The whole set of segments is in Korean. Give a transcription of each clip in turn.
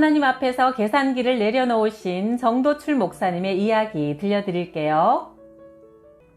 하나님 앞에서 계산기를 내려놓으신 정도출 목사님의 이야기 들려드릴게요.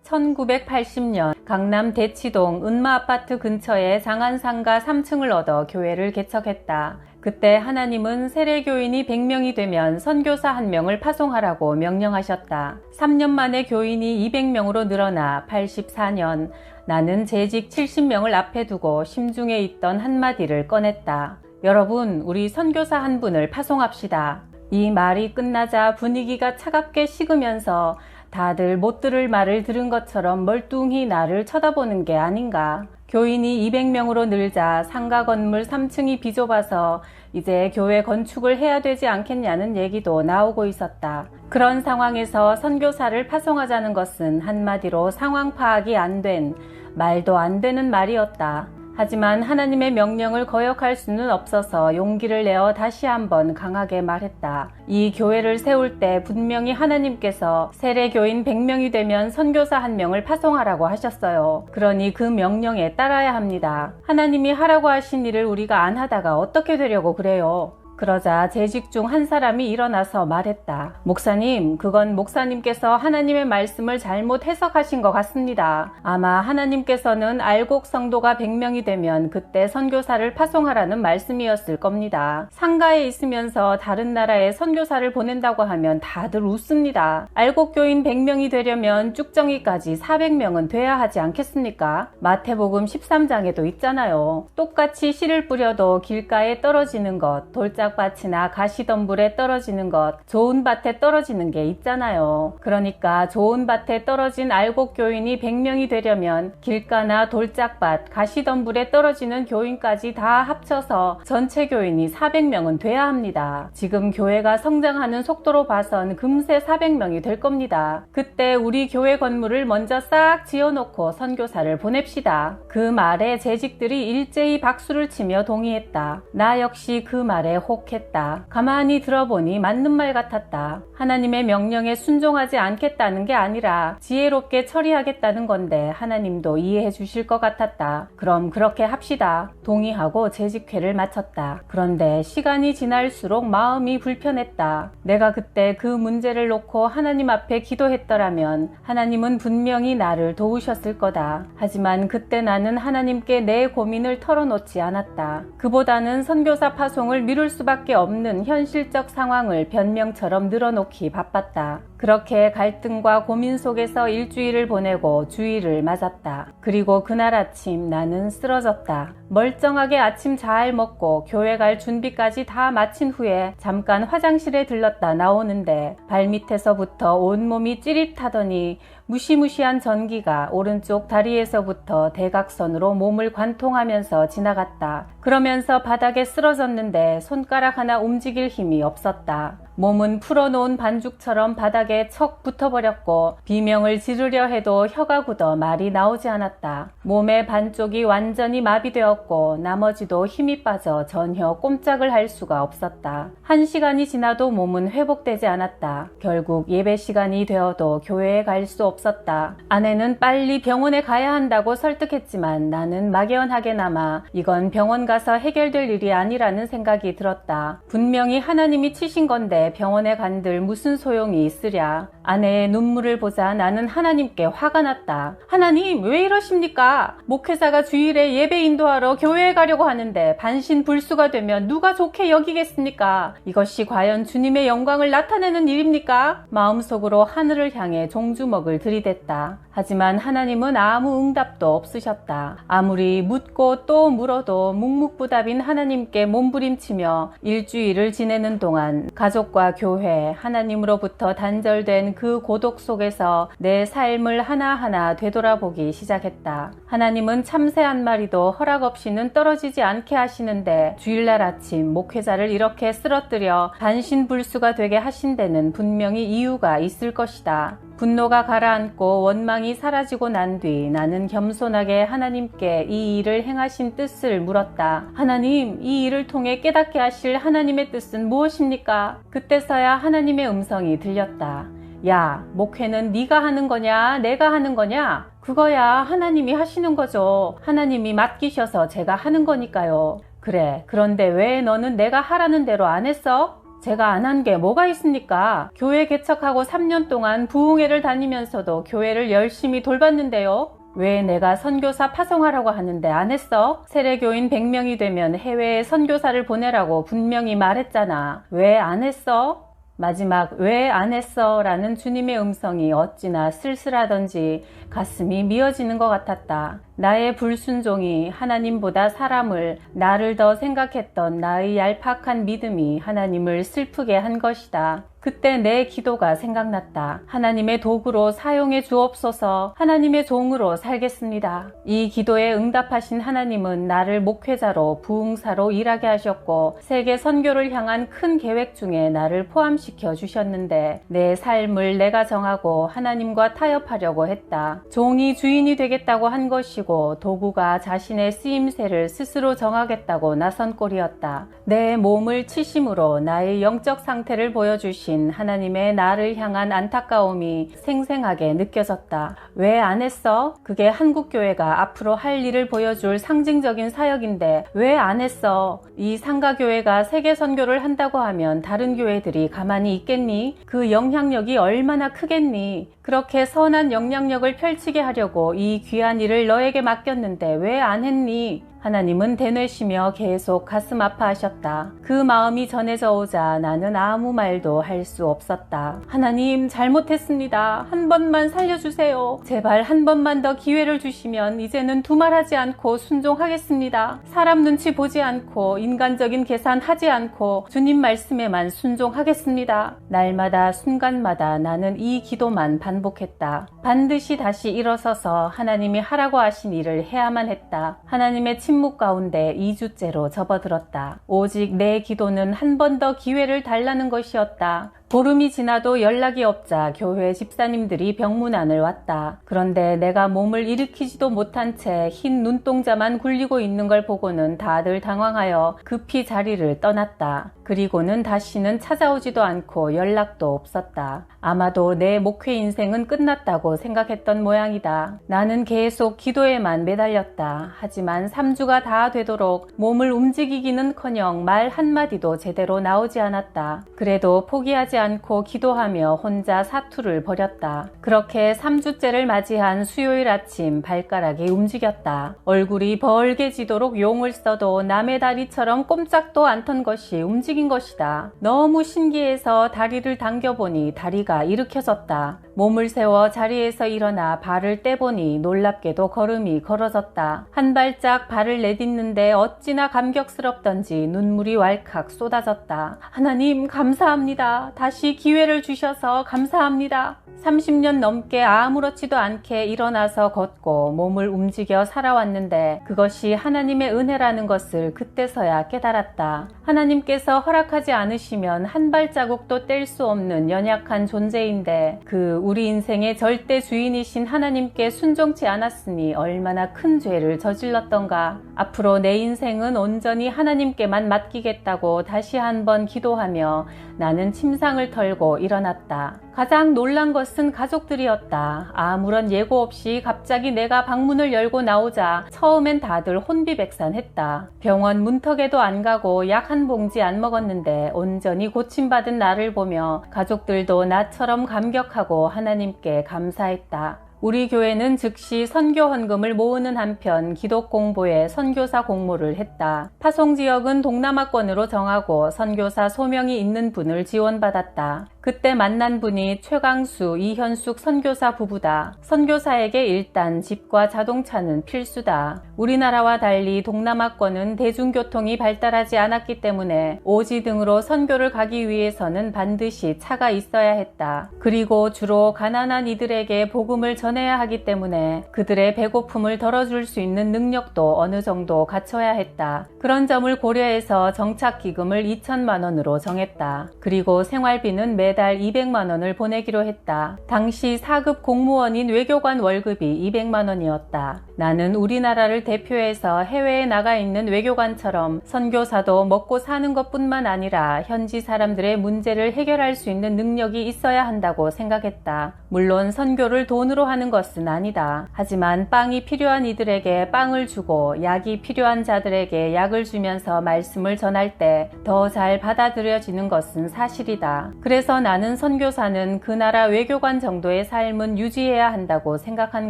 1980년 강남 대치동 은마아파트 근처에 장안상가 3층을 얻어 교회를 개척했다. 그때 하나님은 세례교인이 100명이 되면 선교사 1명을 파송하라고 명령하셨다. 3년 만에 교인이 200명으로 늘어나 84년 나는 재직 70명을 앞에 두고 심중에 있던 한마디를 꺼냈다. 여러분, 우리 선교사 한 분을 파송합시다. 이 말이 끝나자 분위기가 차갑게 식으면서 다들 못 들을 말을 들은 것처럼 멀뚱히 나를 쳐다보는 게 아닌가. 교인이 200명으로 늘자 상가 건물 3층이 비좁아서 이제 교회 건축을 해야 되지 않겠냐는 얘기도 나오고 있었다. 그런 상황에서 선교사를 파송하자는 것은 한마디로 상황 파악이 안 된, 말도 안 되는 말이었다. 하지만 하나님의 명령을 거역할 수는 없어서 용기를 내어 다시 한번 강하게 말했다. 이 교회를 세울 때 분명히 하나님께서 세례교인 100명이 되면 선교사 1명을 파송하라고 하셨어요. 그러니 그 명령에 따라야 합니다. 하나님이 하라고 하신 일을 우리가 안 하다가 어떻게 되려고 그래요? 그러자 재직 중 한 사람이 일어나서 말했다. 목사님, 그건 목사님께서 하나님의 말씀을 잘못 해석하신 것 같습니다. 아마 하나님께서는 알곡 성도가 100명이 되면 그때 선교사를 파송하라는 말씀이었을 겁니다. 상가에 있으면서 다른 나라에 선교사를 보낸다고 하면 다들 웃습니다. 알곡 교인 100명이 되려면 쭉정이까지 400명은 돼야 하지 않겠습니까? 마태복음 13장에도 있잖아요. 똑같이 씨를 뿌려도 길가에 떨어지는 것, 밭이나 가시덤불에 떨어지는 것, 좋은 밭에 떨어지는 게 있잖아요. 그러니까 좋은 밭에 떨어진 알곡 교인이 100명이 되려면 길가나 돌짝밭, 가시덤불에 떨어지는 교인까지 다 합쳐서 전체 교인이 400명은 돼야 합니다. 지금 교회가 성장하는 속도로 봐선 금세 400명이 될 겁니다. 그때 우리 교회 건물을 먼저 싹 지어놓고 선교사를 보냅시다. 그 말에 재직들이 일제히 박수를 치며 동의했다. 나 역시 그 말에 혹했다. 가만히 들어보니 맞는 말 같았다. 하나님의 명령에 순종하지 않겠다는 게 아니라 지혜롭게 처리하겠다는 건데 하나님도 이해해 주실 것 같았다. 그럼 그렇게 합시다. 동의하고 재직회를 마쳤다. 그런데 시간이 지날수록 마음이 불편했다. 내가 그때 그 문제를 놓고 하나님 앞에 기도했더라면 하나님은 분명히 나를 도우셨을 거다. 하지만 그때 나는 하나님께 내 고민을 털어놓지 않았다. 그보다는 선교사 파송을 미룰 수밖에 없는 현실적 상황을 변명처럼 늘어놓기 바빴다. 그렇게 갈등과 고민 속에서 일주일을 보내고 주일을 맞았다. 그리고 그날 아침 나는 쓰러졌다. 멀쩡하게 아침 잘 먹고 교회 갈 준비까지 다 마친 후에 잠깐 화장실에 들렀다 나오는데 발밑에서부터 온몸이 찌릿하더니 무시무시한 전기가 오른쪽 다리에서부터 대각선으로 몸을 관통하면서 지나갔다. 그러면서 바닥에 쓰러졌는데 손가락 하나 움직일 힘이 없었다. 몸은 풀어놓은 반죽처럼 바닥에 척 붙어버렸고 비명을 지르려 해도 혀가 굳어 말이 나오지 않았다. 몸의 반쪽이 완전히 마비되었고 나머지도 힘이 빠져 전혀 꼼짝을 할 수가 없었다. 1시간이 지나도 몸은 회복되지 않았다. 결국 예배 시간이 되어도 교회에 갈 수 없었다. 아내는 빨리 병원에 가야 한다고 설득했지만 나는 막연하게나마 이건 병원 가서 해결될 일이 아니라는 생각이 들었다. 분명히 하나님이 치신 건데 병원에 간들 무슨 소용이 있으랴. 아내의 눈물을 보자 나는 하나님께 화가 났다. 하나님, 왜 이러십니까? 목회자가 주일에 예배 인도하러 교회에 가려고 하는데 반신불수가 되면 누가 좋게 여기겠습니까? 이것이 과연 주님의 영광을 나타내는 일입니까? 마음속으로 하늘을 향해 종주먹을 들이댔다. 하지만 하나님은 아무 응답도 없으셨다. 아무리 묻고 또 물어도 묵묵부답인 하나님께 몸부림치며 일주일을 지내는 동안 가족과 교회, 하나님으로부터 단절된 그 고독 속에서 내 삶을 하나하나 되돌아보기 시작했다. 하나님은 참새 한 마리도 허락 없이는 떨어지지 않게 하시는데 주일날 아침 목회자를 이렇게 쓰러뜨려 반신불수가 되게 하신 데는 분명히 이유가 있을 것이다. 분노가 가라앉고 원망이 사라지고 난 뒤 나는 겸손하게 하나님께 이 일을 행하신 뜻을 물었다. 하나님, 이 일을 통해 깨닫게 하실 하나님의 뜻은 무엇입니까? 그때서야 하나님의 음성이 들렸다. 야, 목회는 네가 하는 거냐 내가 하는 거냐? 그거야 하나님이 하시는 거죠. 하나님이 맡기셔서 제가 하는 거니까요. 그래, 그런데 왜 너는 내가 하라는 대로 안 했어? 제가 안 한 게 뭐가 있습니까? 교회 개척하고 3년 동안 부흥회를 다니면서도 교회를 열심히 돌봤는데요. 왜 내가 선교사 파송하라고 하는데 안 했어? 세례교인 100명이 되면 해외에 선교사를 보내라고 분명히 말했잖아. 왜 안 했어? 마지막 왜 안 했어? 라는 주님의 음성이 어찌나 쓸쓸하던지 가슴이 미어지는 것 같았다. 나의 불순종이 하나님보다 사람을, 나를 더 생각했던 나의 얄팍한 믿음이 하나님을 슬프게 한 것이다. 그때 내 기도가 생각났다. 하나님의 도구로 사용해 주옵소서. 하나님의 종으로 살겠습니다. 이 기도에 응답하신 하나님은 나를 목회자로 부흥사로 일하게 하셨고 세계 선교를 향한 큰 계획 중에 나를 포함시켜 주셨는데 내 삶을 내가 정하고 하나님과 타협하려고 했다. 종이 주인이 되겠다고 한 것이고 도구가 자신의 쓰임새를 스스로 정하겠다고 나선 꼴이었다. 내 몸을 치심으로 나의 영적 상태를 보여주신 하나님의 나를 향한 안타까움이 생생하게 느껴졌다. 왜 안 했어? 그게 한국교회가 앞으로 할 일을 보여줄 상징적인 사역인데 왜 안 했어? 이 상가교회가 세계 선교를 한다고 하면 다른 교회들이 가만히 있겠니? 그 영향력이 얼마나 크겠니? 그렇게 선한 영향력을 펼치게 하려고 이 귀한 일을 너에게 맡겼는데 왜 안 했니? 하나님은 되뇌시며 계속 가슴 아파하셨다. 그 마음이 전해져 오자 나는 아무 말도 할 수 없었다. 하나님, 잘못했습니다. 한 번만 살려주세요. 제발 한 번만 더 기회를 주시면 이제는 두말하지 않고 순종하겠습니다. 사람 눈치 보지 않고 인간적인 계산하지 않고 주님 말씀에만 순종하겠습니다. 날마다 순간마다 나는 이 기도만 반복했다. 반드시 다시 일어서서 하나님이 하라고 하신 일을 해야만 했다. 하나님의 침묵 가운데 2주째로 접어들었다. 오직 내 기도는 한 번 더 기회를 달라는 것이었다. 보름이 지나도 연락이 없자 교회 집사님들이 병문안을 왔다. 그런데 내가 몸을 일으키지도 못한 채 흰 눈동자만 굴리고 있는 걸 보고는 다들 당황하여 급히 자리를 떠났다. 그리고는 다시는 찾아오지도 않고 연락도 없었다. 아마도 내 목회 인생은 끝났다고 생각했던 모양이다. 나는 계속 기도에만 매달렸다. 하지만 3주가 다 되도록 몸을 움직이기는커녕 말 한마디도 제대로 나오지 않았다. 그래도 포기하지 않고 기도하며 혼자 사투를 벌였다. 그렇게 3주째를 맞이한 수요일 아침 발가락이 움직였다. 얼굴이 벌게지도록 용을 써도 남의 다리처럼 꼼짝도 않던 것이 움직인 것이다. 너무 신기해서 다리를 당겨보니 다리가 일으켜졌다. 몸을 세워 자리에서 일어나 발을 떼보니 놀랍게도 걸음이 걸어졌다. 한 발짝 발을 내딛는데 어찌나 감격스럽던지 눈물이 왈칵 쏟아졌다. 하나님 감사합니다. 다시 기회를 주셔서 감사합니다. 30년 넘게 아무렇지도 않게 일어나서 걷고 몸을 움직여 살아왔는데 그것이 하나님의 은혜라는 것을 그때서야 깨달았다. 하나님께서 허락하지 않으시면 한 발자국도 뗄 수 없는 연약한 존재인데 그 우리 인생의 절대 주인이신 하나님께 순종치 않았으니 얼마나 큰 죄를 저질렀던가. 앞으로 내 인생은 온전히 하나님께만 맡기겠다고 다시 한번 기도하며 나는 침상을 털고 일어났다. 가장 놀란 것은 가족들이었다. 아무런 예고 없이 갑자기 내가 방문을 열고 나오자 처음엔 다들 혼비백산했다. 병원 문턱에도 안 가고 약 한 봉지 안 먹었는데 온전히 고침받은 나를 보며 가족들도 나처럼 감격하고 하나님께 감사했다. 우리 교회는 즉시 선교 헌금을 모으는 한편 기독 공보에 선교사 공모를 했다. 파송 지역은 동남아권으로 정하고 선교사 소명이 있는 분을 지원받았다. 그때 만난 분이 최강수, 이현숙 선교사 부부다. 선교사에게 일단 집과 자동차는 필수다. 우리나라와 달리 동남아권은 대중교통이 발달하지 않았기 때문에 오지 등으로 선교를 가기 위해서는 반드시 차가 있어야 했다. 그리고 주로 가난한 이들에게 복음을 전해야 하기 때문에 그들의 배고픔을 덜어줄 수 있는 능력도 어느 정도 갖춰야 했다. 그런 점을 고려해서 정착기금을 2천만 원으로 정했다. 그리고 생활비는 매달 매달 200만 원을 보내기로 했다. 당시 4급 공무원인 외교관 월급이 200만 원이었다. 나는 우리나라를 대표해서 해외에 나가 있는 외교관처럼 선교사도 먹고 사는 것뿐만 아니라 현지 사람들의 문제를 해결할 수 있는 능력이 있어야 한다고 생각했다. 물론 선교를 돈으로 하는 것은 아니다. 하지만 빵이 필요한 이들에게 빵을 주고 약이 필요한 자들에게 약을 주면서 말씀을 전할 때 더 잘 받아들여지는 것은 사실이다. 그래서 나는 선교사는 그 나라 외교관 정도의 삶은 유지해야 한다고 생각한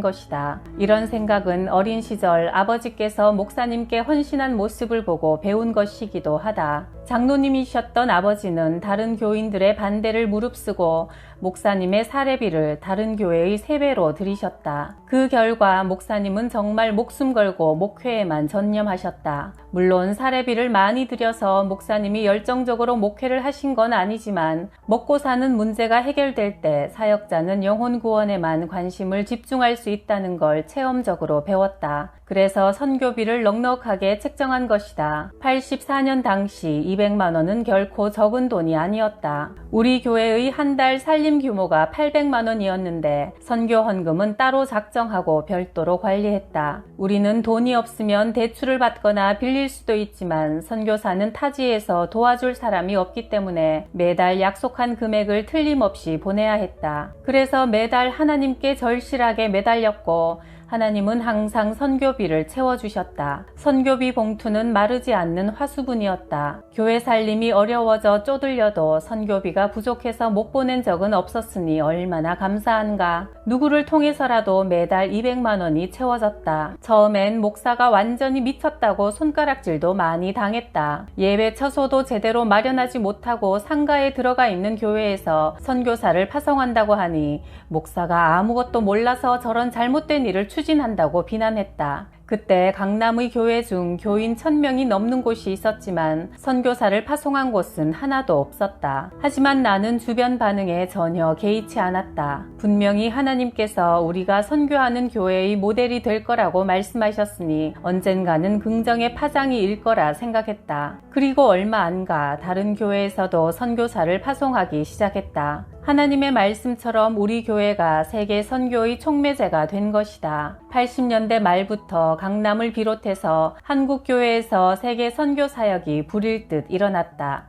것이다. 이런 생각은 어린 시절 아버지께서 목사님께 헌신한 모습을 보고 배운 것이기도 하다. 장로님이셨던 아버지는 다른 교인들의 반대를 무릅쓰고 목사님의 사례비를 다른 교회의 3배로 들이셨다. 그 결과 목사님은 정말 목숨 걸고 목회에만 전념하셨다. 물론 사례비를 많이 들여서 목사님이 열정적으로 목회를 하신 건 아니지만 먹고 사는 문제가 해결될 때 사역자는 영혼 구원에만 관심을 집중할 수 있다는 걸 체험적으로 배웠다. 그래서 선교비를 넉넉하게 책정한 것이다. 84년 당시 200만 원은 결코 적은 돈이 아니었다. 우리 교회의 한 달 살림 규모가 800만 원이었는데 선교 헌금은 따로 작정하고 별도로 관리했다. 우리는 돈이 없으면 대출을 받거나 빌릴 수도 있지만 선교사는 타지에서 도와줄 사람이 없기 때문에 매달 약속한 금액을 틀림없이 보내야 했다. 그래서 매달 하나님께 절실하게 매달렸고 하나님은 항상 선교비를 채워주셨다. 선교비 봉투는 마르지 않는 화수분이었다. 교회 살림이 어려워져 쪼들려도 선교비가 부족해서 못 보낸 적은 없었으니 얼마나 감사한가. 누구를 통해서라도 매달 200만 원이 채워졌다. 처음엔 목사가 완전히 미쳤다고 손가락질도 많이 당했다. 예배 처소도 제대로 마련하지 못하고 상가에 들어가 있는 교회에서 선교사를 파송한다고 하니 목사가 아무것도 몰라서 저런 잘못된 일을 추진한다고 비난했다. 그때 강남의 교회 중 교인 1000명이 넘는 곳이 있었지만 선교사를 파송한 곳은 하나도 없었다. 하지만 나는 주변 반응에 전혀 개의치 않았다. 분명히 하나님께서 우리가 선교하는 교회의 모델이 될 거라고 말씀하셨으니 언젠가는 긍정의 파장이 일 거라 생각했다. 그리고 얼마 안 가 다른 교회에서도 선교사를 파송하기 시작했다. 하나님의 말씀처럼 우리 교회가 세계 선교의 촉매제가 된 것이다. 80년대 말부터 강남을 비롯해서 한국 교회에서 세계 선교 사역이 불일 듯 일어났다.